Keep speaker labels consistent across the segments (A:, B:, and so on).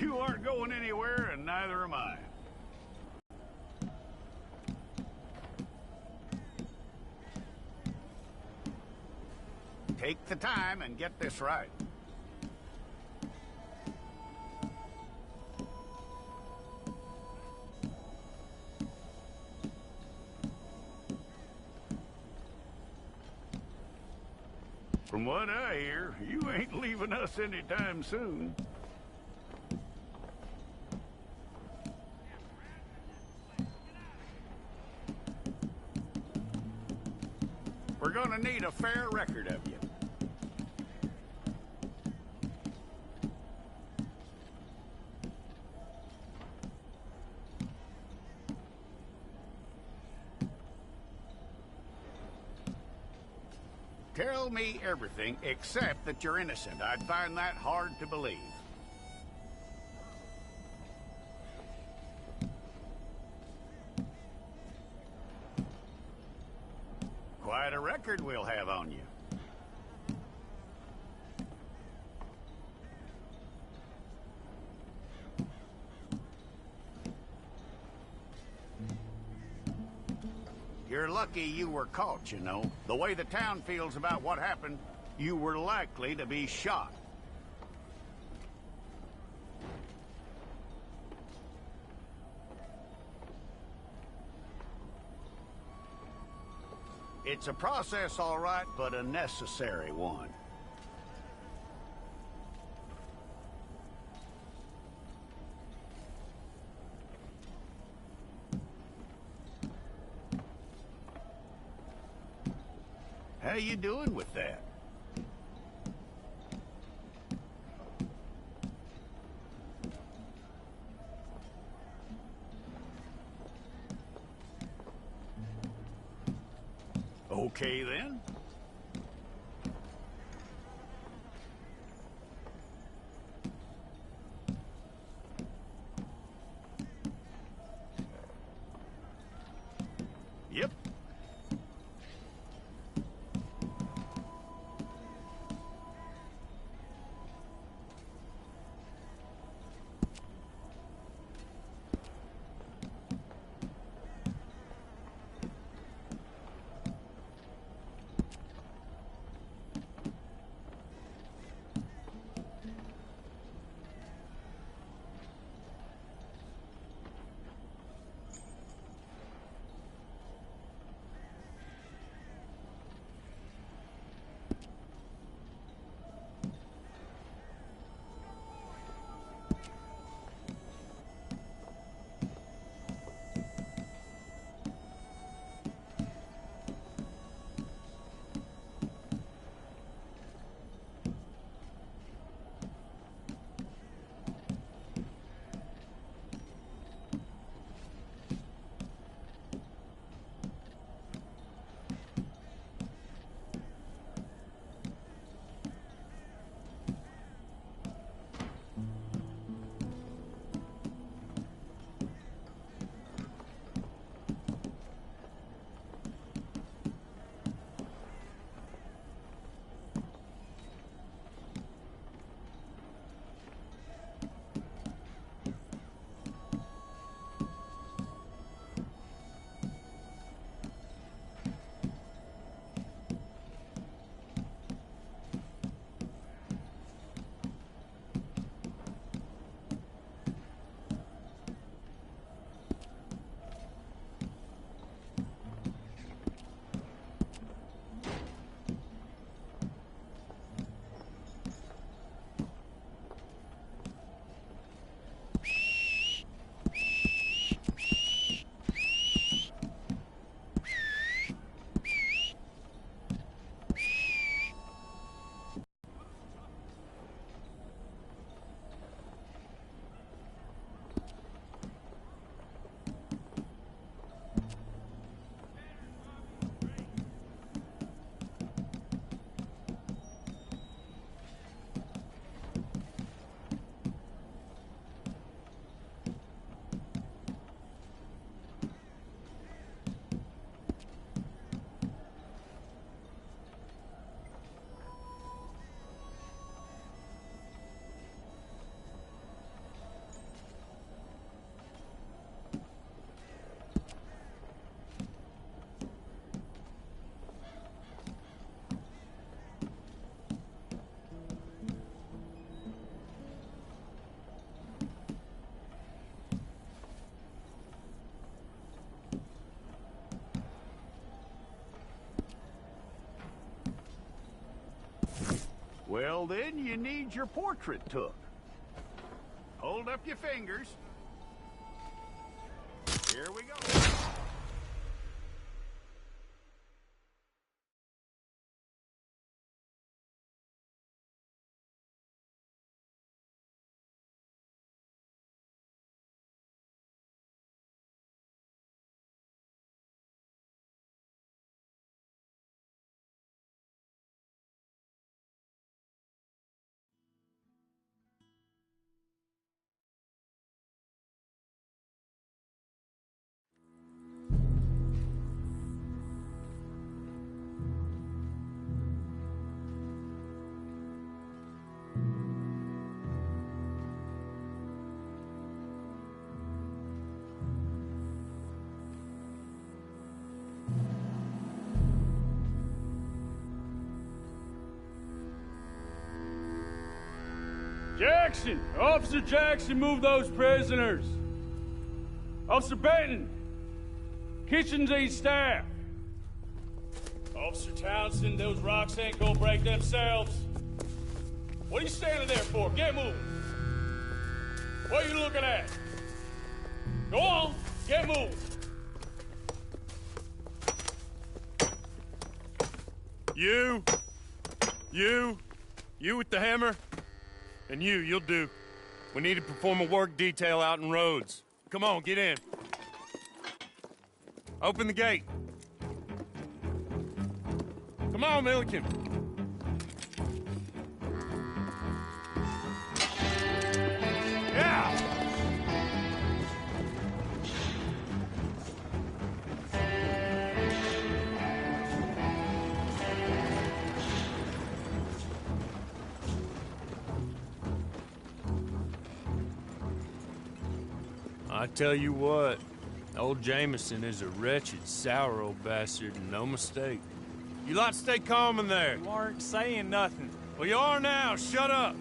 A: You aren't going anywhere, and neither am I. Take the time and get this right. From what I hear, you ain't leaving us anytime soon. We're gonna need a fair record of you. Tell me everything except that you're innocent. I'd find that hard to believe. Quite a record we'll have on you. You're lucky you were caught, you know. The way the town feels about what happened, you were likely to be shot. It's a process, all right, but a necessary one. How you doing with that? Okay, then. Yep. Well, then you need your portrait took. Hold up your fingers. Here we go.
B: Jackson! Officer Jackson, move those prisoners! Officer Benton! Kitchens ain't staffed! Officer Townsend, those rocks ain't gonna break themselves. What are you standing there for? Get moving! What are you looking at? Go on, get moving!
C: You with the hammer? And you'll do. We need to perform a work detail out in Rhodes. Come on, get in. Open the gate. Come on, Milliken. Yeah! I tell you what, old Jameson is a wretched, sour old bastard, and no mistake. You lot stay calm in there.
D: You aren't saying nothing.
C: Well, you are now. Shut up.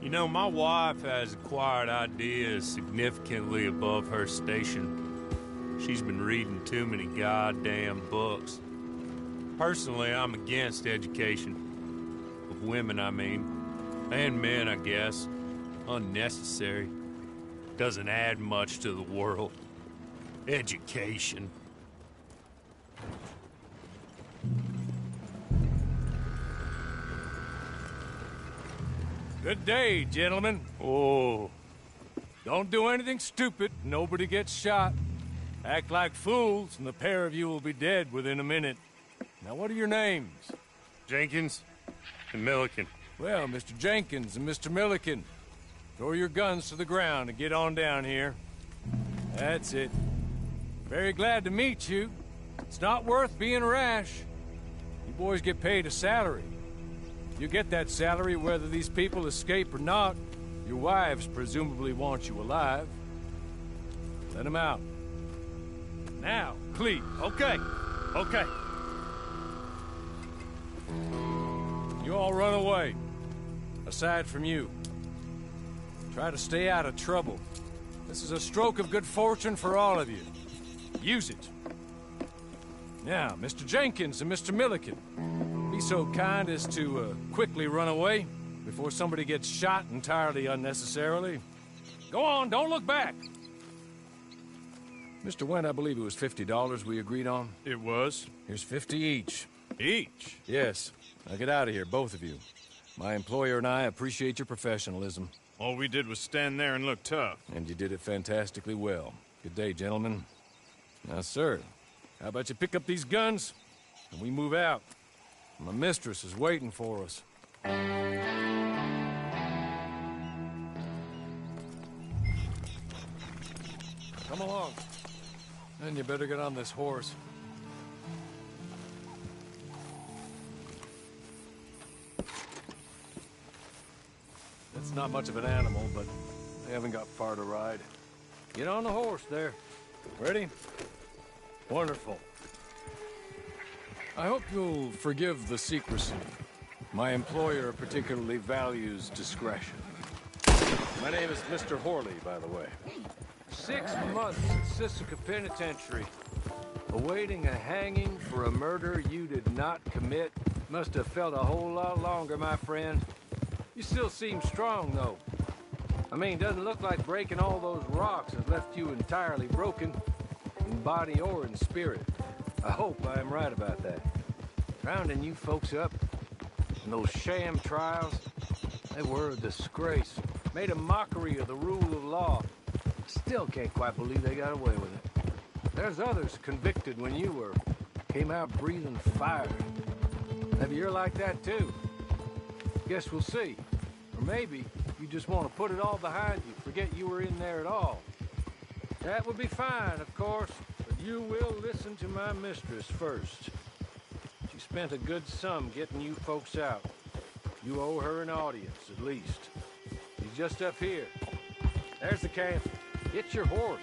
C: You know, my wife has acquired ideas significantly above her station. She's been reading too many goddamn books. Personally, I'm against education. Of women, I mean. And men, I guess. Unnecessary. Doesn't add much to the world. Education.
D: Good day, gentlemen.
C: Oh.
D: Don't do anything stupid. Nobody gets shot. Act like fools, and the pair of you will be dead within a minute. Now, what are your names?
C: Jenkins and Milliken.
D: Well, Mr. Jenkins and Mr. Milliken, throw your guns to the ground and get on down here. That's it. Very glad to meet you. It's not worth being rash. You boys get paid a salary. You get that salary whether these people escape or not. Your wives presumably want you alive. Let them out. Now, please.
C: Okay.
D: You all run away. Aside from you. Try to stay out of trouble. This is a stroke of good fortune for all of you. Use it. Now, Mr. Jenkins and Mr. Milliken, be so kind as to quickly run away before somebody gets shot entirely unnecessarily. Go on, don't look back. Mr. Wendt, I believe it was $50 we agreed on.
C: It was.
D: Here's 50 each.
C: Each?
D: Yes. Now get out of here, both of you. My employer and I appreciate your professionalism.
C: All we did was stand there and look tough.
D: And you did it fantastically well. Good day, gentlemen. Now, sir, how about you pick up these guns and we move out? My mistress is waiting for us. Come along. Then you better get on this horse. It's not much of an animal, but they haven't got far to ride. Get on the horse there. Ready? Wonderful. I hope you'll forgive the secrecy. My employer particularly values discretion. My name is Mr. Horley, by the way. 6 months at Sisika Penitentiary, awaiting a hanging for a murder you did not commit. Must have felt a whole lot longer, my friend. You still seem strong, though. I mean, doesn't look like breaking all those rocks has left you entirely broken, in body or in spirit. I hope I am right about that. Rounding you folks up, and those sham trials, they were a disgrace. Made a mockery of the rule of law. Still can't quite believe they got away with it. There's others convicted when you were. Came out breathing fire. Maybe you're like that too. Guess we'll see. Or maybe you just want to put it all behind you, forget you were in there at all. That would be fine, of course, but you will listen to my mistress first. She spent a good sum getting you folks out. You owe her an audience, at least. She's just up here. There's the camp. Get your horse.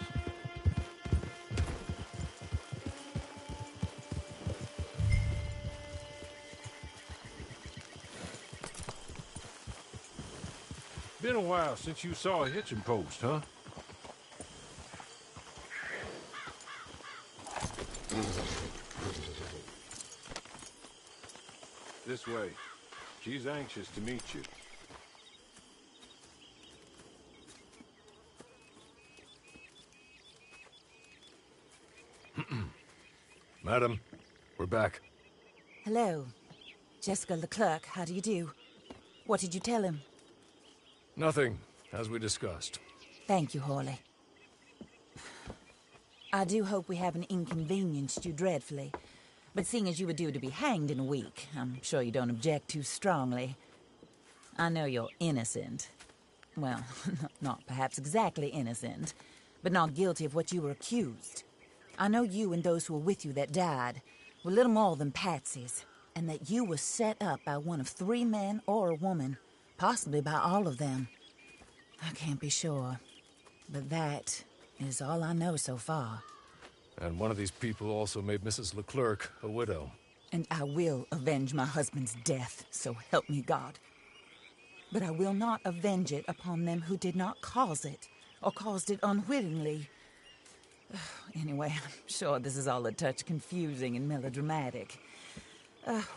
E: Been a while since you saw a hitching post, huh?
D: This way. She's anxious to meet you.
E: Madam, we're back.
F: Hello. Jessica Leclerc, how do you do? What did you tell him?
E: Nothing, as we discussed.
F: Thank you, Hawley. I do hope we haven't inconvenienced you dreadfully. But seeing as you were due to be hanged in a week, I'm sure you don't object too strongly. I know you're innocent. Well, not perhaps exactly innocent, but not guilty of what you were accused. I know you and those who were with you that died were little more than patsies, and that you were set up by one of 3 men or a woman, possibly by all of them. I can't be sure, but that is all I know so far.
E: And one of these people also made Mrs. Leclerc a widow.
F: And I will avenge my husband's death, so help me God. But I will not avenge it upon them who did not cause it, or caused it unwittingly. Anyway, I'm sure this is all a touch confusing and melodramatic.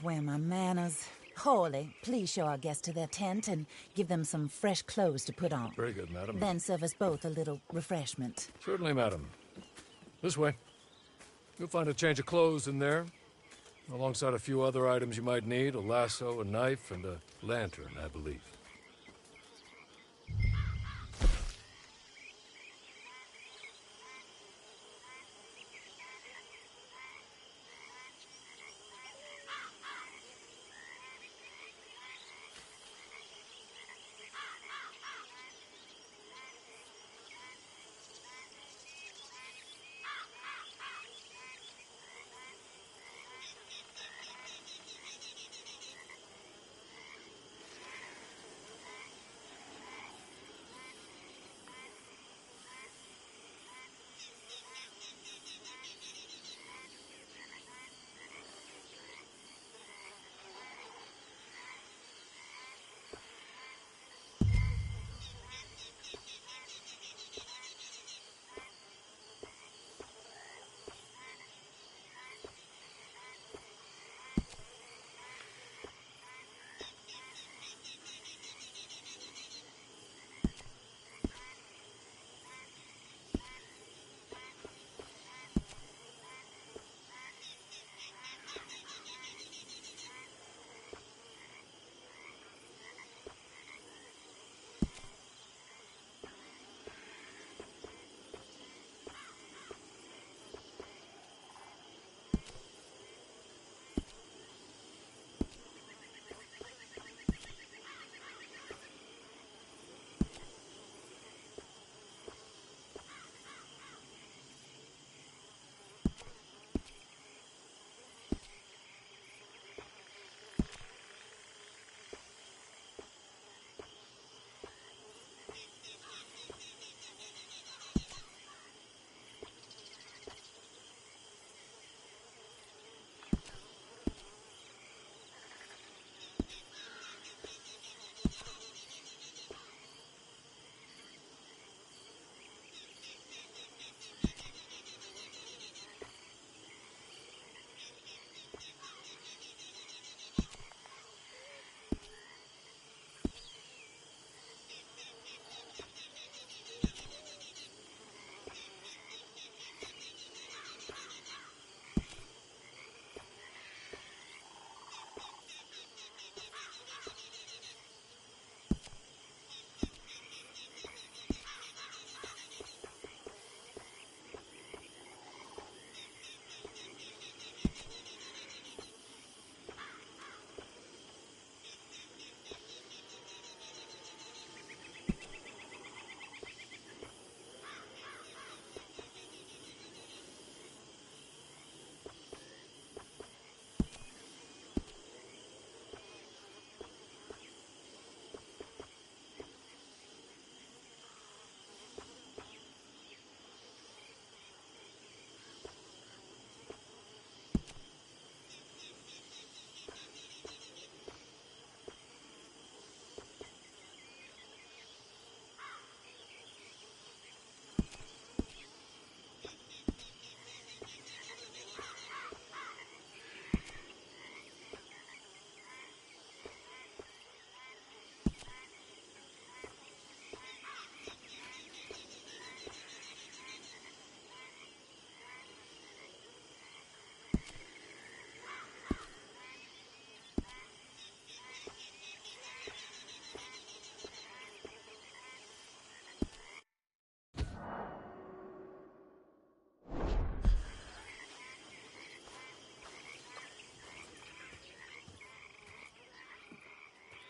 F: Where are my manners? Hawley, please show our guests to their tent and give them some fresh clothes to put on.
E: Very good, madam.
F: Then serve us both a little refreshment.
E: Certainly, madam. This way. You'll find a change of clothes in there, alongside a few other items you might need, a lasso, a knife, and a lantern, I believe.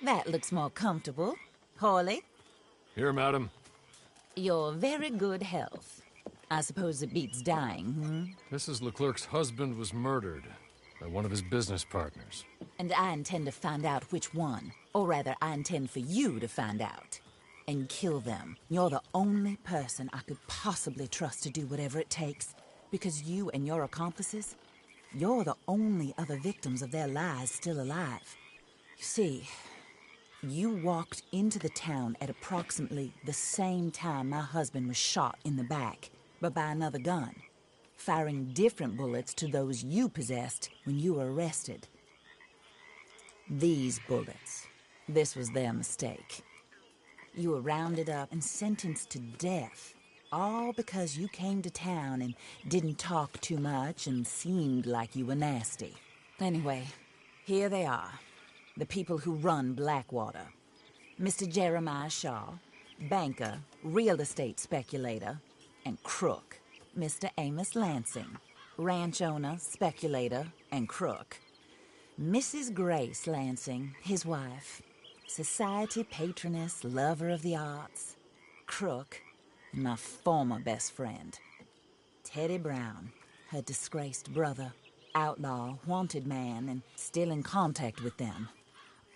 F: That looks more comfortable. Hawley,
E: Here, madam.
F: your very good health. I suppose it beats dying,
E: Mrs. Leclerc's husband was murdered by one of his business partners.
F: And I intend to find out which one. Or rather, I intend for you to find out. And kill them. You're the only person I could possibly trust to do whatever it takes. Because you and your accomplices, you're the only other victims of their lies still alive. You see, you walked into the town at approximately the same time my husband was shot in the back, but by another gun, firing different bullets to those you possessed when you were arrested. These bullets, this was their mistake. You were rounded up and sentenced to death, all because you came to town and didn't talk too much and seemed like you were nasty. Anyway, here they are, the people who run Blackwater. Mr. Jeremiah Shaw, banker, real estate speculator, and crook. Mr. Amos Lansing, ranch owner, speculator, and crook. Mrs. Grace Lansing, his wife, society patroness, lover of the arts, crook, and my former best friend. Teddy Brown, her disgraced brother, outlaw, wanted man, and still in contact with them.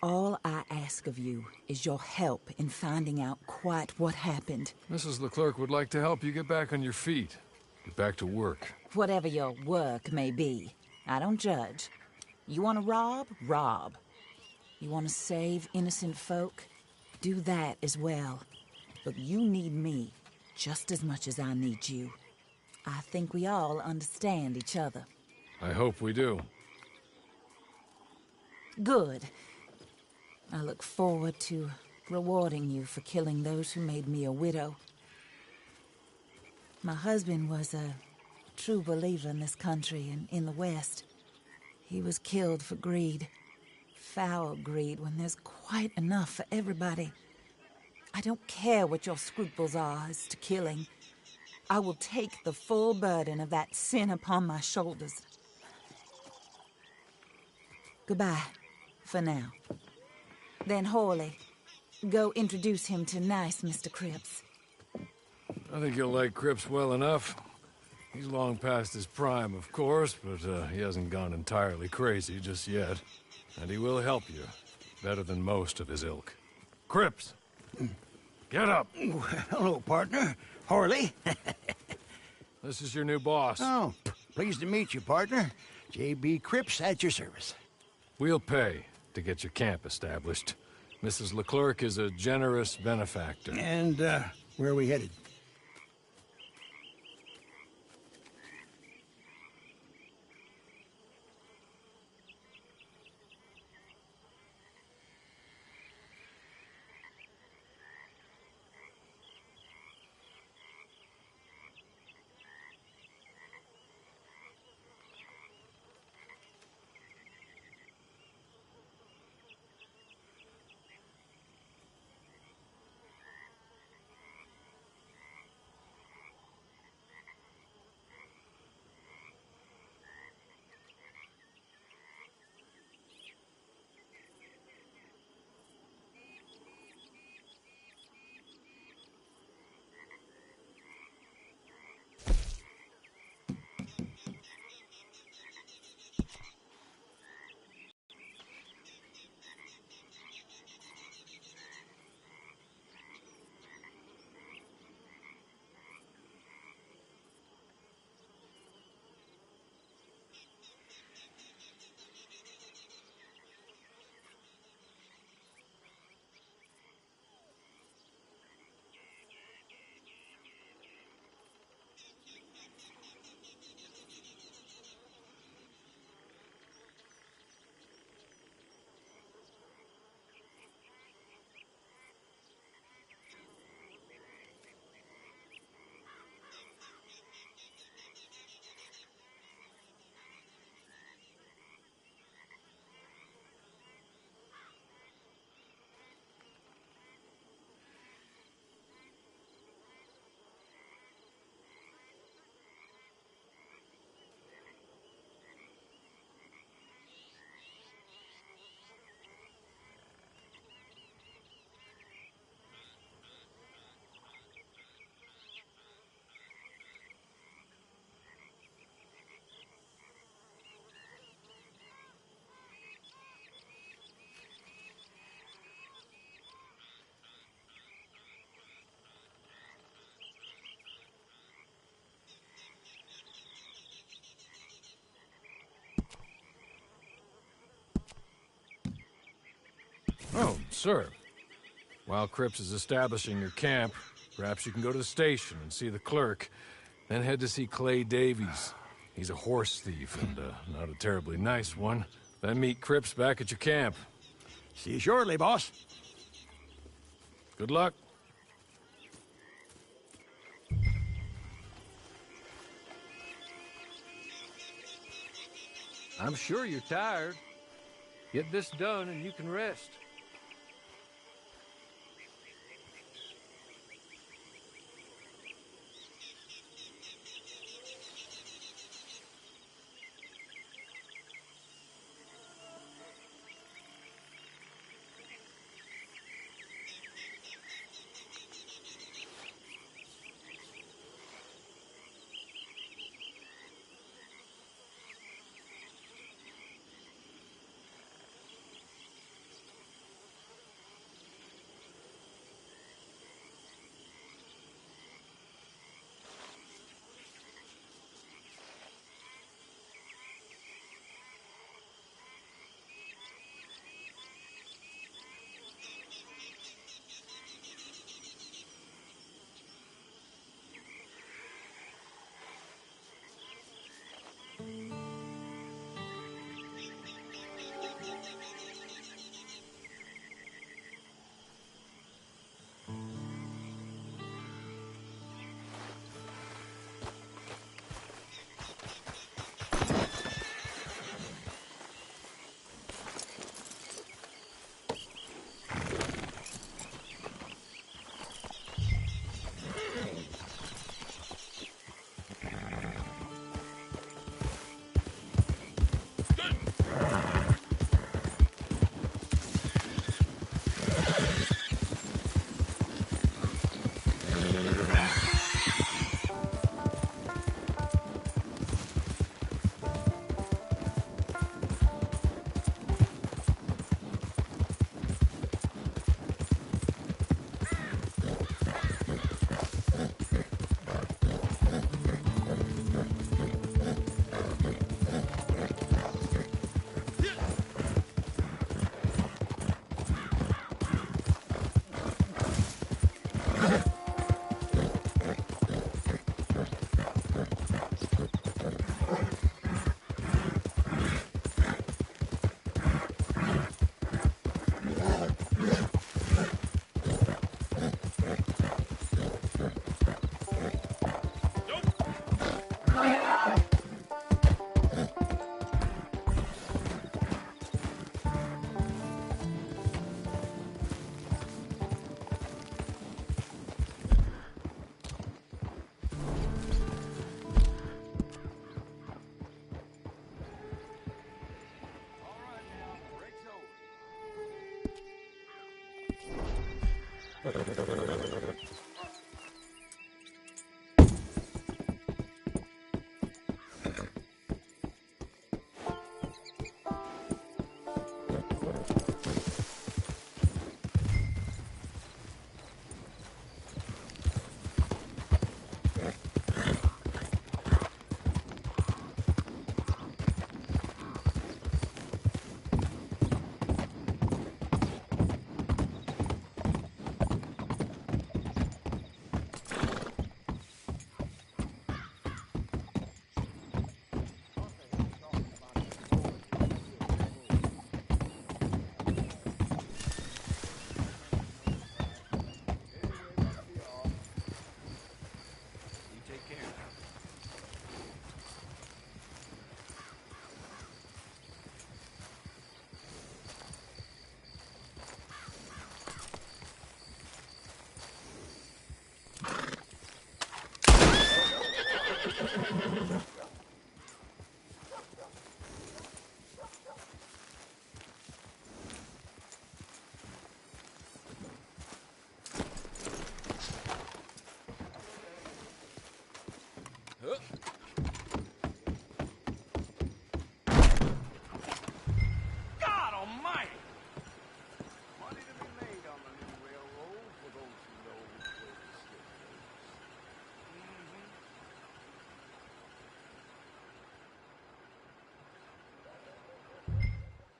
F: All I ask of you is your help in finding out quite what happened.
E: Mrs. Leclerc would like to help you get back on your feet. Get back to work.
F: Whatever your work may be, I don't judge. You want to rob? Rob. You want to save innocent folk? Do that as well. But you need me just as much as I need you. I think we all understand each other.
E: I hope we do.
F: Good. I look forward to rewarding you for killing those who made me a widow. My husband was a true believer in this country and in the West. He was killed for greed. Foul greed when there's quite enough for everybody. I don't care what your scruples are as to killing. I will take the full burden of that sin upon my shoulders. Goodbye, for now. Then Hawley, go introduce him to nice Mr. Cripps.
E: I think you'll like Cripps well enough. He's long past his prime, of course, but he hasn't gone entirely crazy just yet. And he will help you, better than most of his ilk. Cripps! Get up!
G: Hello, partner. Hawley.
E: This is your new boss.
G: Oh, pleased to meet you, partner. J.B. Cripps at your service.
E: We'll pay to get your camp established. Mrs. Leclerc is a generous benefactor.
G: And, where are we headed?
E: Sir, while Cripps is establishing your camp, perhaps you can go to the station and see the clerk, then head to see Clay Davies. He's a horse thief, and not a terribly nice one. Then meet Cripps back at your camp.
G: See you shortly, boss.
E: Good luck.
D: I'm sure you're tired. Get this done and you can rest.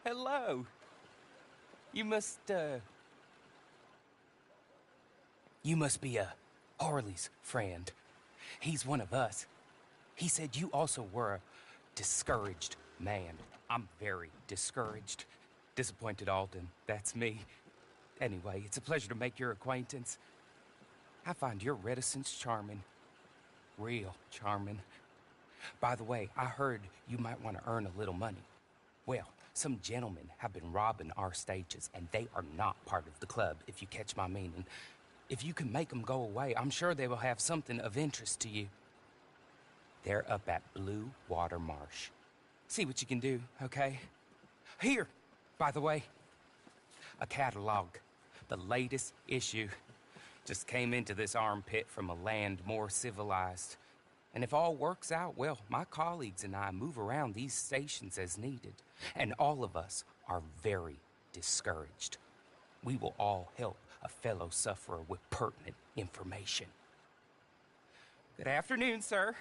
H: Hello. You must, You must be Harley's friend. He's one of us. He said you also were a discouraged man. I'm very discouraged. Disappointed Alden, that's me. Anyway, it's a pleasure to make your acquaintance. I find your reticence charming. Real charming. By the way, I heard you might want to earn a little money. Well, some gentlemen have been robbing our stages, and they are not part of the club, if you catch my meaning. If you can make them go away, I'm sure they will have something of interest to you. They're up at Blue Water Marsh. See what you can do, okay? Here, by the way, a catalog. The latest issue. Just came into this armpit from a land more civilized. And if all works out, well, my colleagues and I move around these stations as needed. And all of us are very discouraged. We will all help a fellow sufferer with pertinent information. Good afternoon, sir.